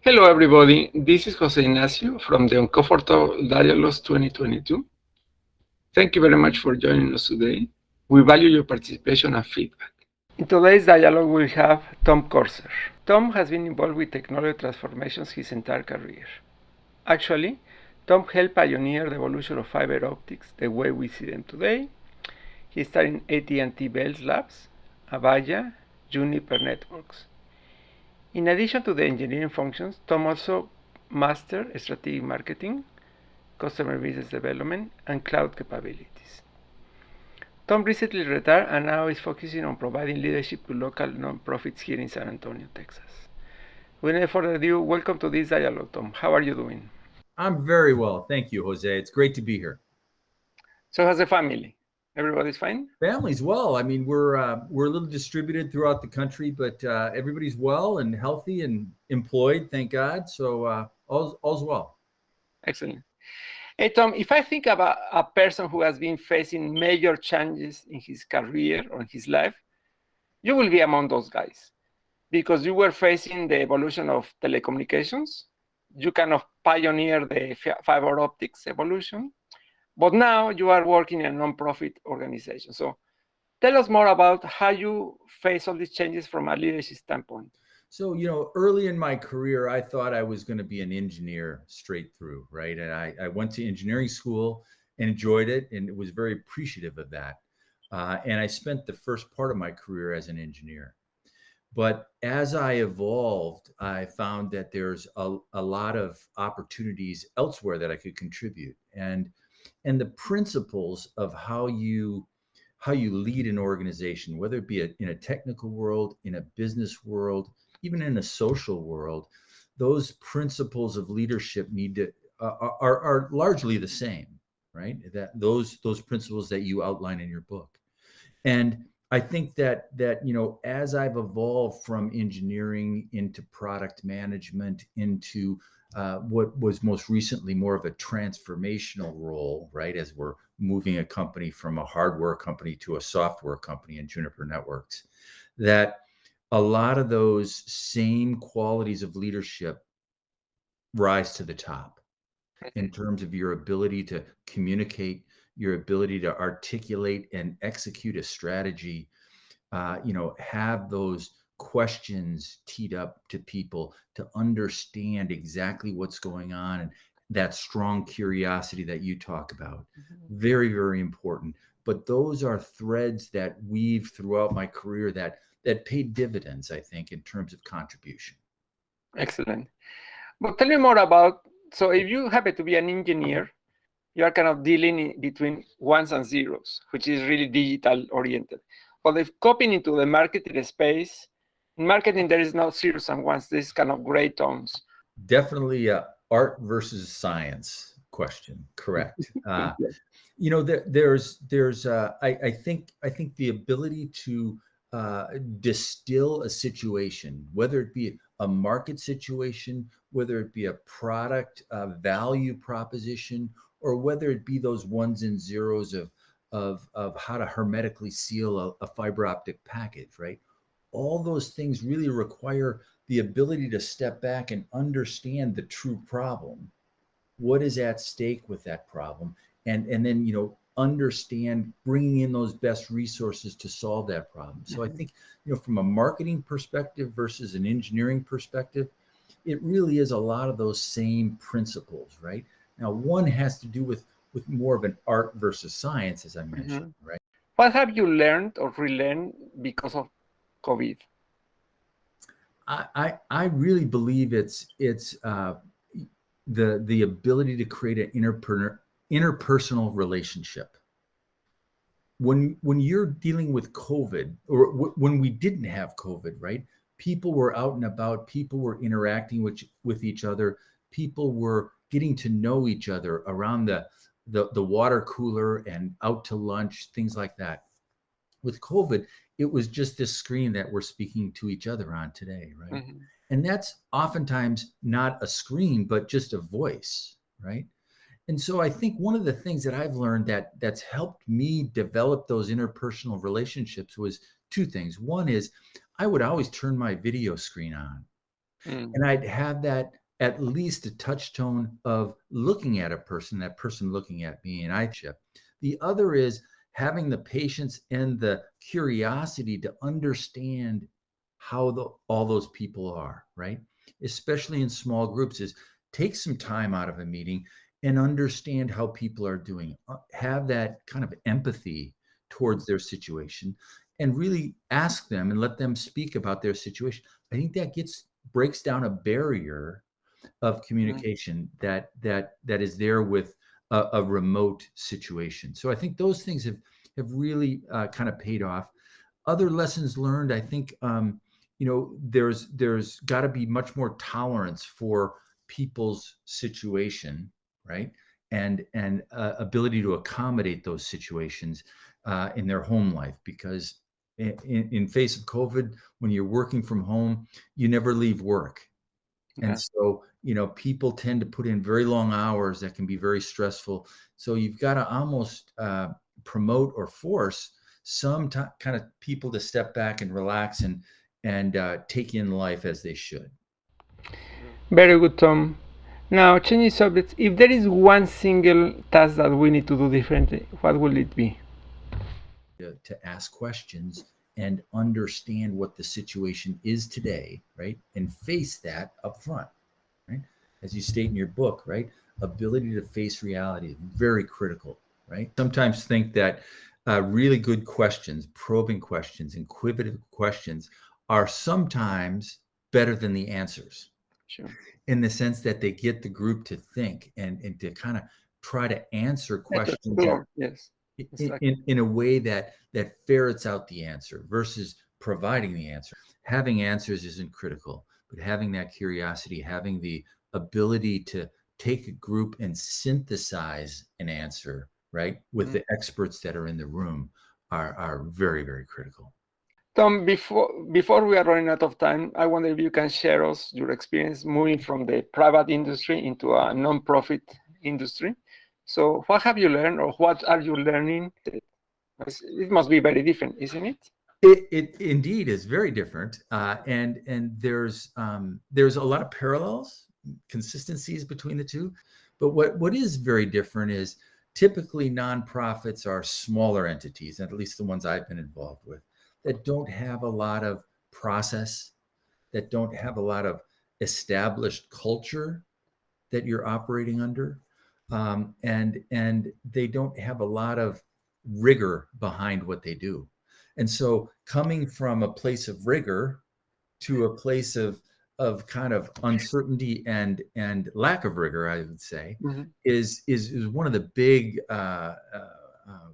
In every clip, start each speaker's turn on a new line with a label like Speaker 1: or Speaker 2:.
Speaker 1: Hello, everybody. This is José Ignacio from the Uncomfortable Dialogues 2022. Thank you very much for joining us today. We value your participation and feedback. In today's dialogue, we have Tom Corser. Tom has been involved with technology transformations his entire career. Actually, Tom helped pioneer the evolution of fiber optics the way we see them today. He started in AT&T Bell Labs, Avaya, Juniper Networks. In addition to the engineering functions, Tom also mastered strategic marketing, customer business development, and cloud capabilities. Tom recently retired and now is focusing on providing leadership to local nonprofits here in San Antonio, Texas. Without further ado, welcome to this dialogue, Tom. How are you doing?
Speaker 2: I'm very well. Thank you, Jose. It's great to be here.
Speaker 1: So how's the family? Everybody's fine?
Speaker 2: Family's well. I mean, we're a little distributed throughout the country, but everybody's well and healthy and employed, thank God. So all's well.
Speaker 1: Excellent. Hey, Tom, if I think about a person who has been facing major changes in his career or in his life, you will be among those guys because you were facing the evolution of telecommunications. You kind of pioneered the fiber optics evolution, but now you are working in a nonprofit organization. So tell us more about how you face all these changes from a leadership standpoint.
Speaker 2: So, early in my career, I thought I was going to be an engineer straight through, right? And I went to engineering school and enjoyed it and was very appreciative of that. And I spent the first part of my career as an engineer. But as I evolved, I found that there's a lot of opportunities elsewhere that I could contribute. And the principles of how you lead an organization, whether it be in a technical world, in a business world, even in a social world, those principles of leadership are largely the same, right? That those principles that you outline in your book. And I think that as I've evolved from engineering into product management into what was most recently more of a transformational role, right? As we're moving a company from a hardware company to a software company in Juniper Networks, that a lot of those same qualities of leadership rise to the top in terms of your ability to communicate, your ability to articulate and execute a strategy, have those questions teed up to people to understand exactly what's going on, and that strong curiosity that you talk about. Very, very important. But those are threads that weave throughout my career that paid dividends, I think, in terms of contribution.
Speaker 1: Excellent. But tell me more about, so if you happen to be an engineer, you are kind of dealing between ones and zeros, which is really digital oriented. But if copying into the marketing space, in marketing, there is no zeros and ones, this kind of gray tones.
Speaker 2: Definitely a art versus science question. Correct. There's I think the ability to distill a situation, whether it be a market situation, whether it be a product value proposition, or whether it be those ones and zeros of how to hermetically seal a fiber optic package, right? All those things really require the ability to step back and understand the true problem. What is at stake with that problem? And then, understand bringing in those best resources to solve that problem. So I think, from a marketing perspective versus an engineering perspective, it really is a lot of those same principles, right? Now, one has to do with more of an art versus science, as I mentioned, right?
Speaker 1: What have you learned or relearned because of COVID?
Speaker 2: I really believe it's the ability to create an interpersonal relationship. When you're dealing with COVID, or when we didn't have COVID, right? People were out and about, people were interacting with each other, people were getting to know each other around the water cooler and out to lunch, things like that. With COVID, it was just this screen that we're speaking to each other on today, right? And that's oftentimes not a screen, but just a voice, right? And so I think one of the things that I've learned that's helped me develop those interpersonal relationships was two things. One is I would always turn my video screen on. And I'd have that at least a touch tone of looking at a person, that person looking at me, and I ship. The other is having the patience and the curiosity to understand how all those people are, right? Especially in small groups, is take some time out of a meeting and understand how people are doing. Have that kind of empathy towards their situation and really ask them and let them speak about their situation. I think that breaks down a barrier of communication that is there with a remote situation. So I think those things have really kind of paid off. Other lessons learned, I think, there's got to be much more tolerance for people's situation, right? And ability to accommodate those situations in their home life, because in face of COVID, when you're working from home, you never leave work. And so, people tend to put in very long hours that can be very stressful. So you've got to almost promote or force some kind of people to step back and relax and take in life as they should.
Speaker 1: Very good, Tom. Now, changing subjects, if there is one single task that we need to do differently, what will it be?
Speaker 2: To ask questions and understand what the situation is today, right? And face that up front, right? As you state in your book, right? Ability to face reality is very critical, right? Sometimes think that really good questions, probing questions, inquisitive questions are sometimes better than the answers.
Speaker 1: Sure.
Speaker 2: In the sense that they get the group to think and to kind of try to answer questions
Speaker 1: yes.
Speaker 2: in a way that ferrets out the answer versus providing the answer. Having answers isn't critical, but having that curiosity, having the ability to take a group and synthesize an answer, right, with the experts that are in the room are very, very critical.
Speaker 1: Tom, before we are running out of time, I wonder if you can share us your experience moving from the private industry into a non-profit industry. So what have you learned, or what are you learning? It must be very different, isn't it?
Speaker 2: It indeed is very different, and there's a lot of parallels, consistencies between the two. But what is very different is typically nonprofits are smaller entities, at least the ones I've been involved with, that don't have a lot of process, that don't have a lot of established culture that you're operating under, and they don't have a lot of rigor behind what they do. And so coming from a place of rigor to a place of kind of uncertainty and lack of rigor, I would say, is one of the big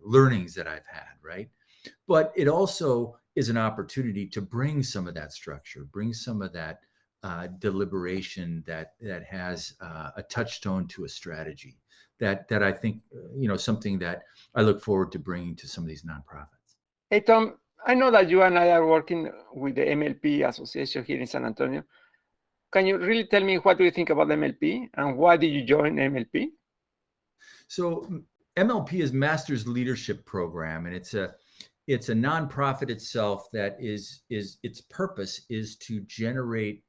Speaker 2: learnings that I've had, right? But it also is an opportunity to bring some of that structure, bring some of that deliberation that has a touchstone to a strategy that I think, something that I look forward to bringing to some of these nonprofits.
Speaker 1: Hey, Tom, I know that you and I are working with the MLP Association here in San Antonio. Can you really tell me what do you think about MLP and why did you join MLP?
Speaker 2: So MLP is Master's Leadership Program, and it's a nonprofit itself that is its purpose is to generate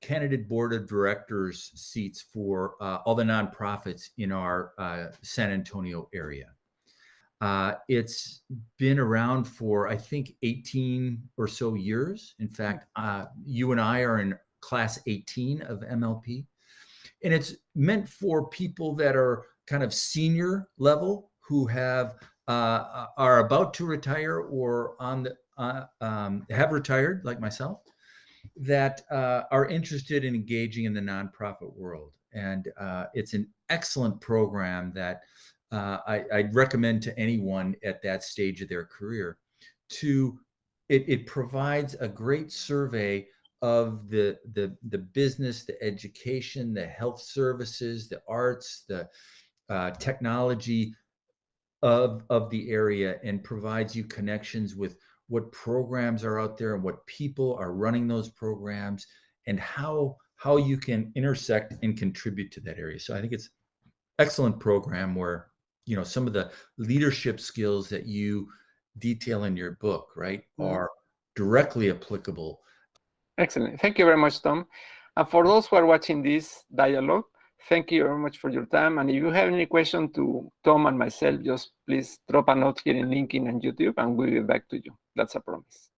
Speaker 2: candidate board of directors seats for all the nonprofits in our San Antonio area. It's been around for, I think, 18 or so years. In fact, you and I are in class 18 of MLP. And it's meant for people that are kind of senior level who are about to retire or have retired, like myself, that are interested in engaging in the nonprofit world. And it's an excellent program that I'd recommend to anyone at that stage of their career. It provides a great survey of the business, the education, the health services, the arts, the technology of the area, and provides you connections with what programs are out there and what people are running those programs and how you can intersect and contribute to that area. So I think it's an excellent program where, some of the leadership skills that you detail in your book, right, are directly applicable.
Speaker 1: Excellent. Thank you very much, Tom. And for those who are watching this dialogue, thank you very much for your time. And if you have any question to Tom and myself, just please drop a note here in LinkedIn and YouTube, and we'll get back to you. That's a promise.